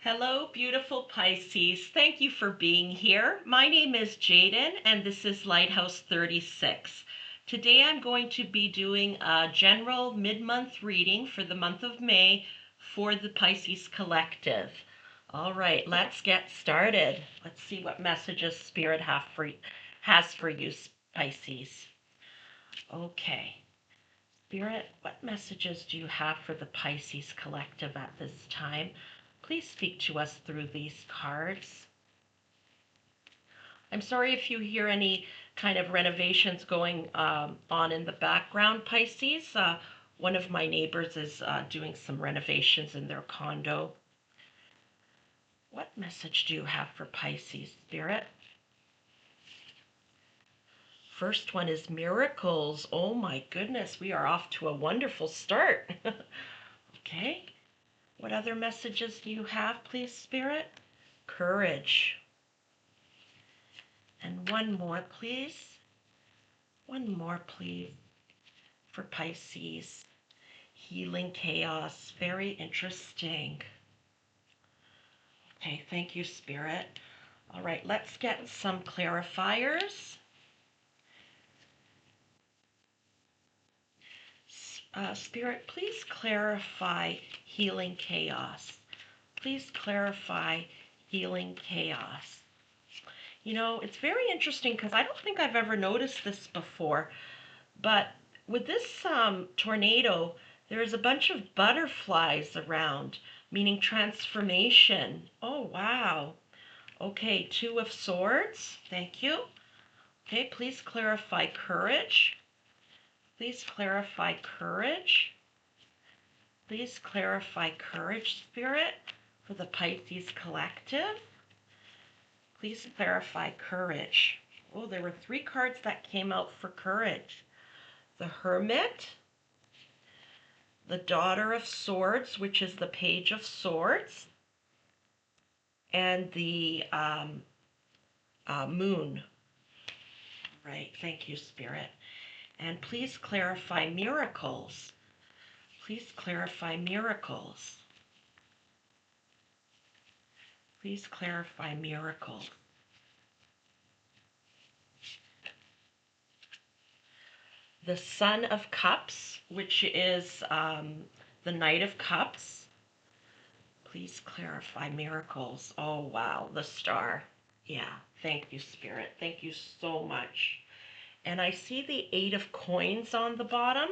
Hello, beautiful Pisces. Thank you for being here. My name is Jaden, and this is Lighthouse 36. Today I'm going to be doing a general mid-month reading for the month of May for the Pisces Collective. All right, let's get started. Let's see what messages Spirit has for you, Pisces. Okay. Spirit, what messages do you have for the Pisces Collective at this time? Please speak to us through these cards. I'm sorry if you hear any kind of renovations going on in the background, Pisces. One of my neighbors is doing some renovations in their condo. What message do you have for Pisces, Spirit? First one is miracles. Oh my goodness, we are off to a wonderful start. Okay. What other messages do you have, please, Spirit? Courage. And one more, please. One more, please, for Pisces. Healing chaos. Very interesting. Okay, thank you, Spirit. All right, let's get some clarifiers. Spirit, please clarify healing chaos. Please clarify healing chaos. You know, it's very interesting because I don't think I've ever noticed this before, but with this tornado, there's a bunch of butterflies around, meaning transformation. Oh, wow. Okay, Two of Swords. Thank you. Okay, please clarify courage. Please clarify courage. Please clarify courage, Spirit, for the Pisces Collective. Please clarify courage. Oh, there were 3 cards that came out for courage. The Hermit, the Daughter of Swords, which is the Page of Swords, and the Moon. Right, thank you, Spirit. And please clarify miracles. Please clarify miracles. Please clarify miracles. The Son of Cups, which is the Knight of Cups. Please clarify miracles. Oh, wow, the Star. Yeah, thank you, Spirit. Thank you so much. And I see the 8 of Coins on the bottom.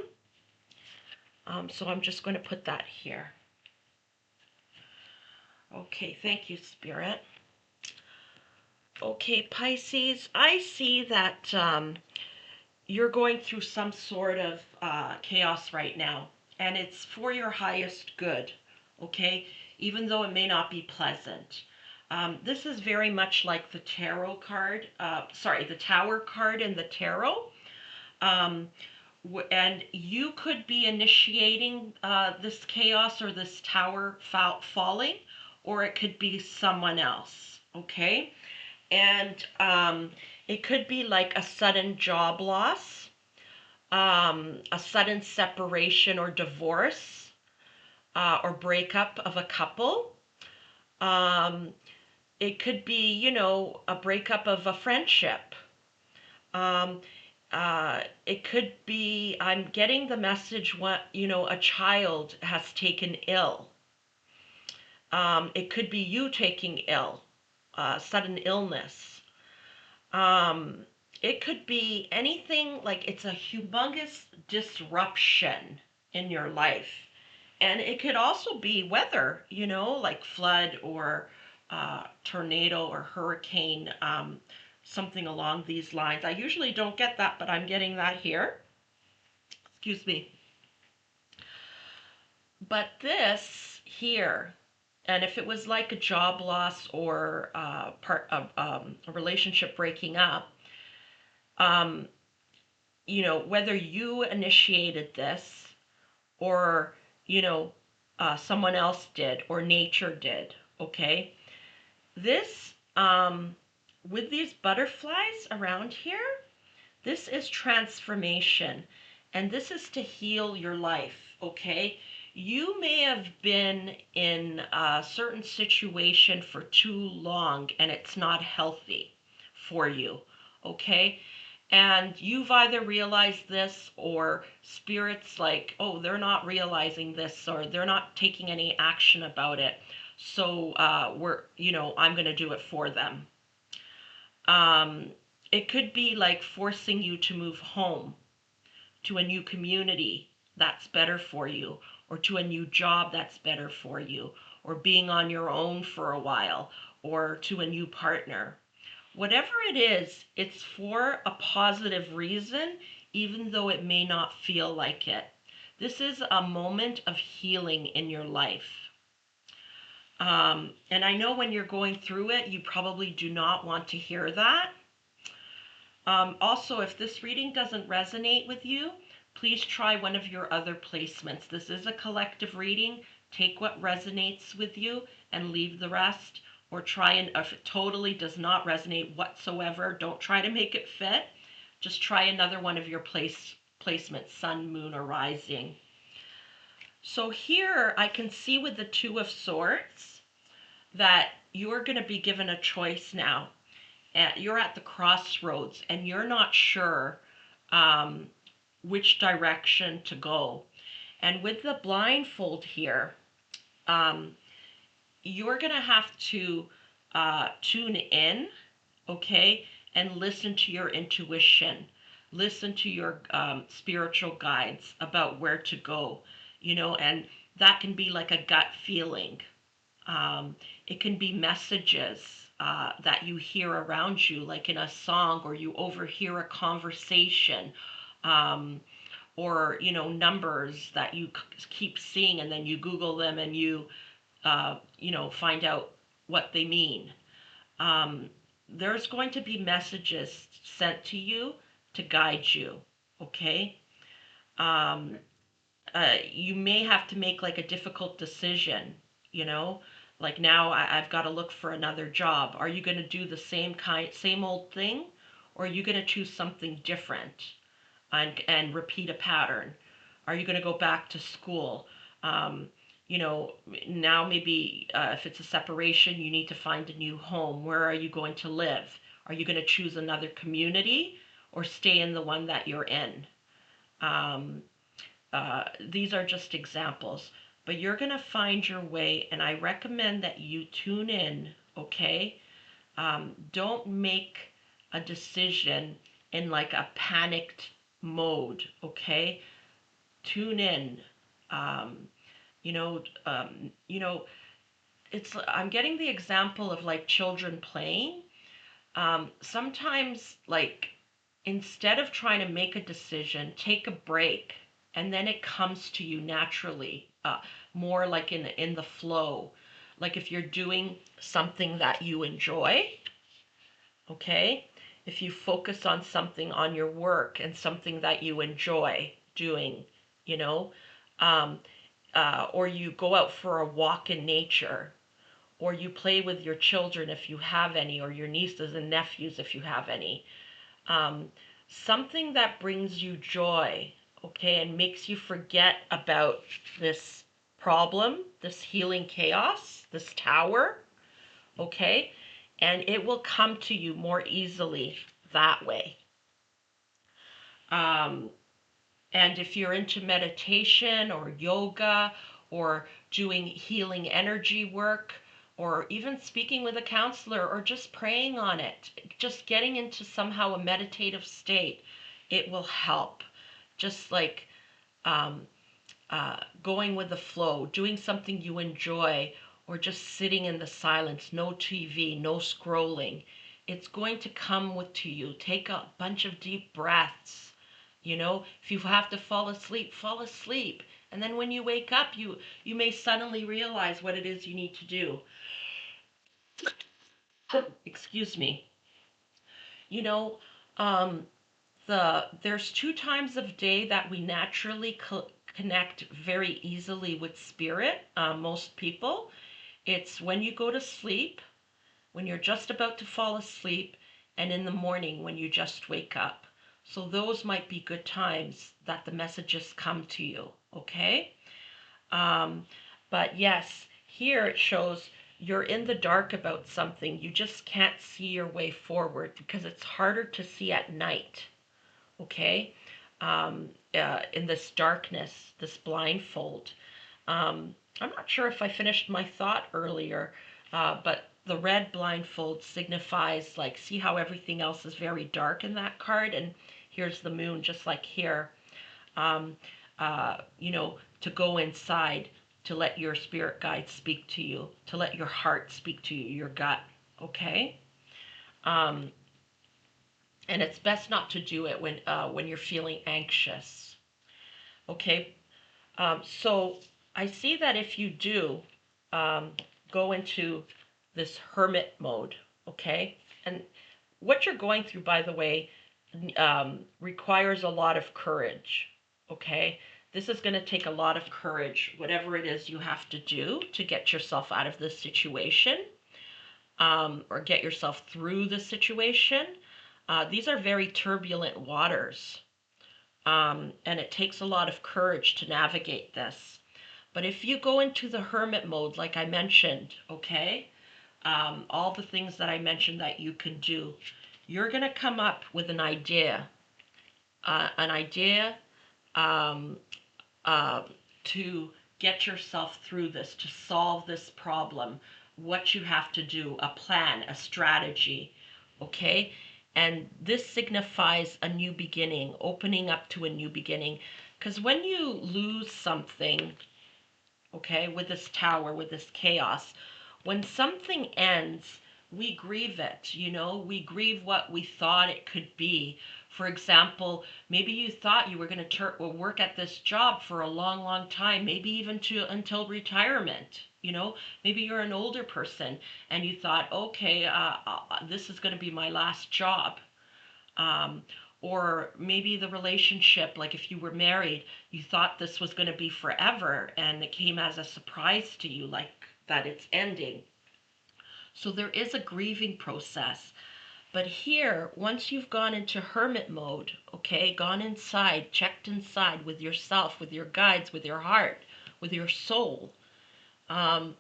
So I'm just going to put that here. Okay, thank you, Spirit. Okay, Pisces, I see that you're going through some sort of chaos right now, and it's for your highest good, okay? Even though it may not be pleasant. This is very much like the tarot card, the Tower card in the tarot. And you could be initiating this chaos or this tower falling, or it could be someone else, okay? And it could be like a sudden job loss, a sudden separation or divorce, or breakup of a couple. It could be, you know, a breakup of a friendship. It could be, I'm getting the message, you know, a child has taken ill. It could be you taking ill, sudden illness. It could be anything, like it's a humongous disruption in your life. And it could also be weather, you know, like flood or tornado or hurricane, something along these lines. I usually don't get that, but I'm getting that here. Excuse me. But this here, and if it was like a job loss or a relationship breaking up, you know, whether you initiated this or, you know, someone else did or nature did, okay? This, with these butterflies around here, this is transformation, and this is to heal your life, okay? You may have been in a certain situation for too long and it's not healthy for you, okay? And you've either realized this or spirits like, oh, they're not realizing this or they're not taking any action about it. So I'm going to do it for them. Um, it could be like forcing you to move home to a new community that's better for you, or to a new job that's better for you, or being on your own for a while, or to a new partner. Whatever it is, it's for a positive reason, even though it may not feel like it. This is a moment of healing in your life. And I know when you're going through it, you probably do not want to hear that. Also, if this reading doesn't resonate with you, please try one of your other placements. This is a collective reading. Take what resonates with you and leave the rest. Or try, and if it totally does not resonate whatsoever, don't try to make it fit. Just try another one of your placements, sun, moon, or rising. So here I can see with the Two of Swords that you're going to be given a choice now. You're at the crossroads and you're not sure which direction to go. And with the blindfold here, you're going to have to tune in, okay, and listen to your intuition. Listen to your spiritual guides about where to go, and that can be like a gut feeling. It can be messages that you hear around you, like in a song, or you overhear a conversation, or numbers that you keep seeing, and then you Google them and you find out what they mean. There's going to be messages sent to you to guide you. Okay. Um, you may have to make like a difficult decision, you know, like now I've got to look for another job. Are you going to do the same old thing, or are you going to choose something different and repeat a pattern? Are you going to go back to school? Um, Now maybe if it's a separation, you need to find a new home. Where are you going to live? Are you going to choose another community or stay in the one that you're in? Um, these are just examples, but you're going to find your way, and I recommend that you tune in, okay? Don't make a decision in like a panicked mode, okay? Tune in. Um, you know, um, you know, I'm getting the example of like children playing. Sometimes, like, instead of trying to make a decision, take a break, and then it comes to you naturally, more like in the flow. Like if you're doing something that you enjoy, okay? If you focus on something on your work and something that you enjoy doing, you know, um, or you go out for a walk in nature, or you play with your children if you have any, or your nieces and nephews if you have any. Um, Something that brings you joy, okay, and makes you forget about this problem, this healing chaos, this tower, okay, and it will come to you more easily that way. Um, and if you're into meditation or yoga or doing healing energy work, or even speaking with a counselor or just praying on it, just getting into somehow a meditative state, it will help. Just like um, going with the flow, doing something you enjoy, or just sitting in the silence, no TV, no scrolling. It's going to come to you. Take a bunch of deep breaths. If you have to fall asleep, fall asleep. And then when you wake up, you may suddenly realize what it is you need to do. Excuse me. You know, um, there's two times of day that we naturally connect very easily with spirit. Most people, it's when you go to sleep, when you're just about to fall asleep, and in the morning when you just wake up. So those might be good times that the messages come to you. Okay. But yes, here it shows you're in the dark about something. You just can't see your way forward because it's harder to see at night. Okay? In this darkness, this blindfold. I'm not sure if I finished my thought earlier, but the red blindfold signifies, like, see how everything else is very dark in that card? And here's the moon, just like here. Um, to go inside, to let your spirit guide speak to you, to let your heart speak to you, your gut. Okay? Um, and it's best not to do it when you're feeling anxious. Okay? So I see that if you do um, go into this hermit mode, okay, and what you're going through, by the way, requires a lot of courage, okay? This is going to take a lot of courage, whatever it is you have to do to get yourself out of this situation, or get yourself through the situation. These are very turbulent waters, and it takes a lot of courage to navigate this. But if you go into the hermit mode, like I mentioned, okay, all the things that I mentioned that you can do, you're going to come up with an idea um, uh, to get yourself through this, to solve this problem, what you have to do, a plan, a strategy, okay? And this signifies a new beginning, opening up to a new beginning. Because when you lose something, okay, with this tower, with this chaos, when something ends, we grieve it, we grieve what we thought it could be. For example, maybe you thought you were going to work at this job for a long, long time, maybe even until retirement. Maybe you're an older person and you thought, okay, this is going to be my last job. Um, or maybe the relationship, like if you were married, you thought this was going to be forever and it came as a surprise to you, like that it's ending. So there is a grieving process. But here, once you've gone into hermit mode, okay, gone inside, checked inside with yourself, with your guides, with your heart, with your soul, um,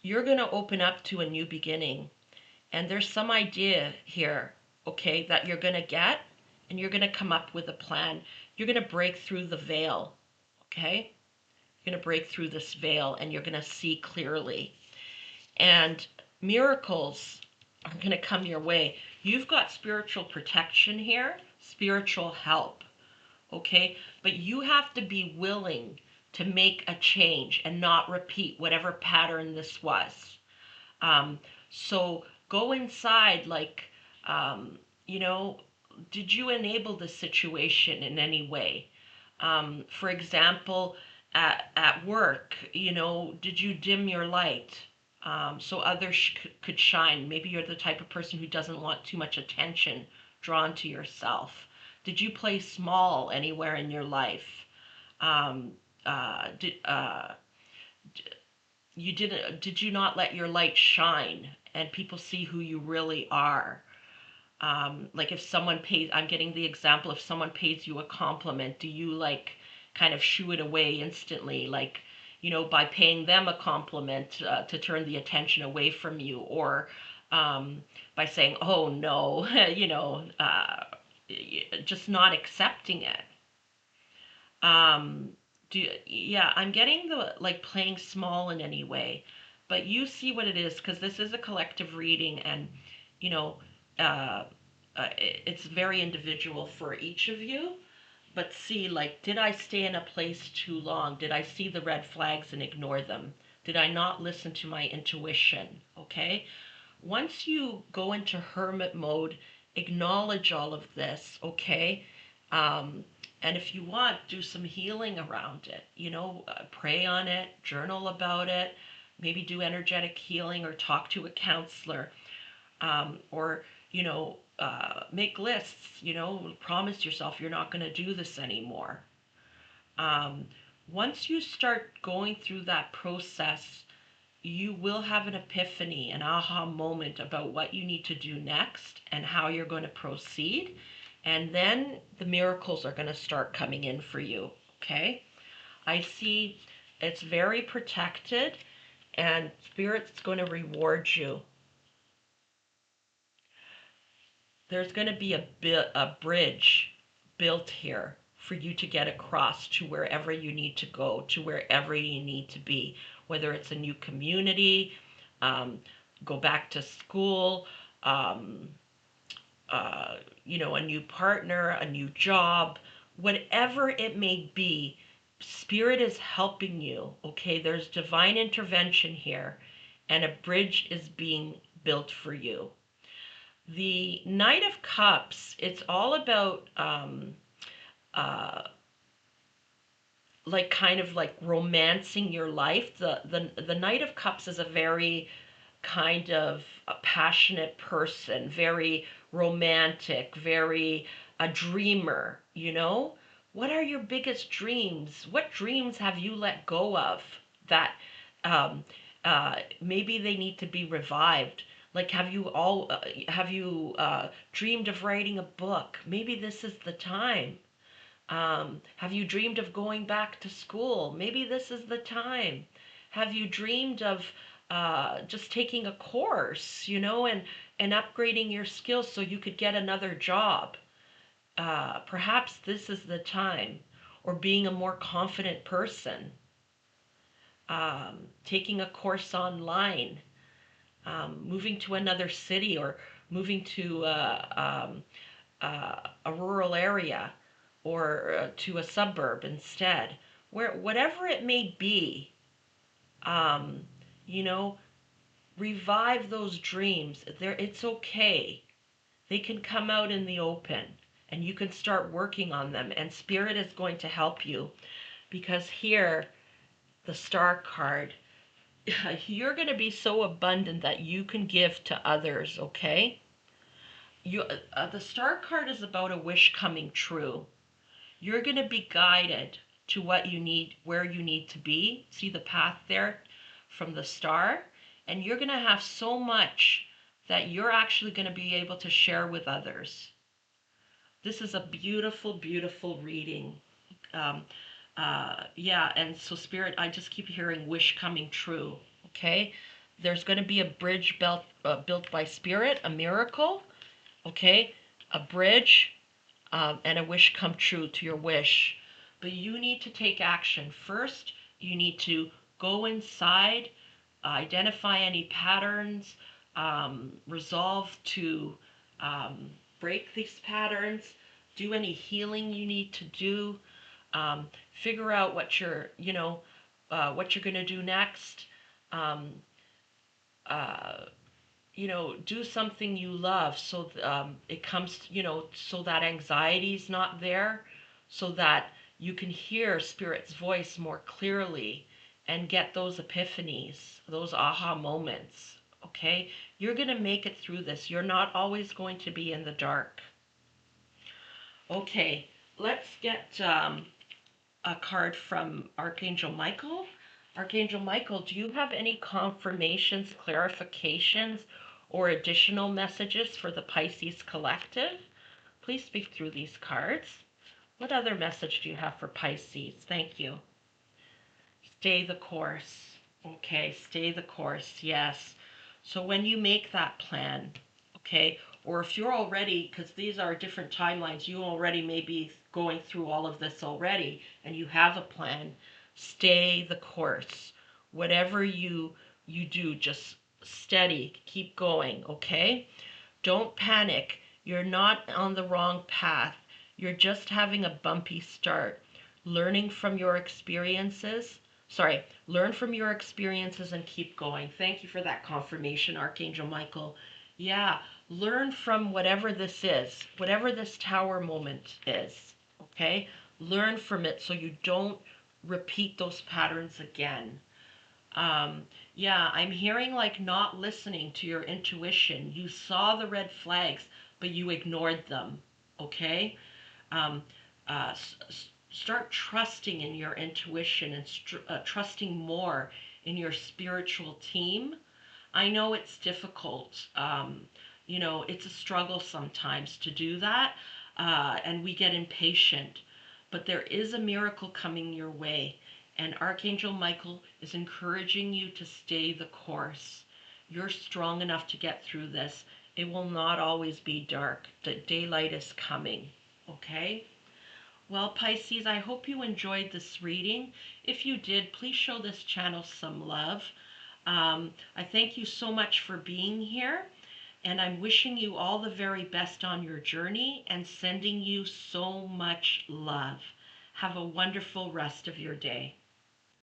you're going to open up to a new beginning. And there's some idea here, okay, that you're going to get, and you're going to come up with a plan. You're going to break through the veil, okay? You're going to break through this veil and you're going to see clearly. And miracles are going to come your way. You've got spiritual protection here, spiritual help, okay? But you have to be willing to make a change and not repeat whatever pattern this was. So go inside, like, um, you know, did you enable the situation in any way? For example, at work, did you dim your light so others could shine? Maybe you're the type of person who doesn't want too much attention drawn to yourself. Did you play small anywhere in your life? Um, did you didn't did you not let your light shine and people see who you really are? Like if someone pays, I'm getting the example, if someone pays you a compliment, do you like kind of shoo it away instantly, like, by paying them a compliment to turn the attention away from you, or by saying, oh no, just not accepting it. Um, yeah, I'm getting the like playing small in any way, but you see what it is because this is a collective reading, and you know, uh, it's very individual for each of you. But see, like, did I stay in a place too long? Did I see the red flags and ignore them? Did I not listen to my intuition? Okay. Once you go into hermit mode, acknowledge all of this, okay? Um, and if you want, do some healing around it, pray on it, journal about it, maybe do energetic healing or talk to a counselor, or, make lists, promise yourself you're not going to do this anymore. Um, Once you start going through that process, you will have an epiphany, an aha moment about what you need to do next and how you're going to proceed. And then the miracles are going to start coming in for you. Okay. I see It's very protected, and Spirit's going to reward you. There's going to be a bridge built here for you to get across to wherever you need to go, to wherever you need to be, whether it's a new community, um, go back to school, um, a new partner, a new job, whatever it may be. Spirit is helping you, okay? There's divine intervention here, and a bridge is being built for you. The Knight of Cups, it's all about uh, like kind of like romancing your life. The Knight of Cups is a very kind of a passionate person, very romantic, very a dreamer, you know? What are your biggest dreams? What dreams have you let go of that um, maybe they need to be revived? Like, have you dreamed of writing a book? Maybe this is the time. Have you dreamed of going back to school? Maybe this is the time. Have you dreamed of just taking a course, and upgrading your skills so you could get another job? Perhaps this is the time. Or being a more confident person, taking a course online, moving to another city, or moving to a rural area, or to a suburb instead, whatever it may be. um, you know Revive those dreams. It's okay. They can come out in the open, and you can start working on them, and Spirit is going to help you, because here, the Star card, you're going to be so abundant that you can give to others, okay? The Star card is about a wish coming true. You're going to be guided to what you need, where you need to be. See the path there from the star? And you're going to have so much that you're actually going to be able to share with others. This is a beautiful, beautiful reading. Um, yeah, and so Spirit, I just keep hearing wish coming true. Okay? There's going to be a bridge built by Spirit, a miracle. Okay? A bridge, and a wish come true to your wish. But you need to take action. First, you need to go inside, identify any patterns, resolve to break these patterns, do any healing you need to do, figure out what you're going to do next. Um, uh, do something you love, so it comes, so that anxiety's not there, so that you can hear Spirit's voice more clearly and get those epiphanies, those aha moments. Okay? You're going to make it through this. You're not always going to be in the dark. Okay, let's get a card from Archangel Michael. Archangel Michael, do you have any confirmations, clarifications, or additional messages for the Pisces Collective? Please speak through these cards. What other message do you have for Pisces? Thank you. Stay the course. Okay, stay the course. Yes. So when you make that plan, okay, or if you're already, because these are different timelines, you already may be going through all of this already, and you have a plan, stay the course. Whatever you do, just steady, keep going, okay? Don't panic. You're not on the wrong path. You're just having a bumpy start. Learning from your experiences. Learn from your experiences and keep going. Thank you for that confirmation, Archangel Michael. Yeah, learn from whatever this is, whatever this tower moment is, okay? Learn from it so you don't repeat those patterns again. Yeah, I'm hearing like not listening to your intuition. You saw the red flags, but you ignored them, okay? Um, Start trusting in your intuition, and trusting more in your spiritual team. I know it's difficult. It's a struggle sometimes to do that, and we get impatient. But there is a miracle coming your way. And Archangel Michael is encouraging you to stay the course. You're strong enough to get through this. It will not always be dark. The daylight is coming. Okay? Well, Pisces, I hope you enjoyed this reading. If you did, please show this channel some love. I thank you so much for being here, and I'm wishing you all the very best on your journey and sending you so much love. Have a wonderful rest of your day.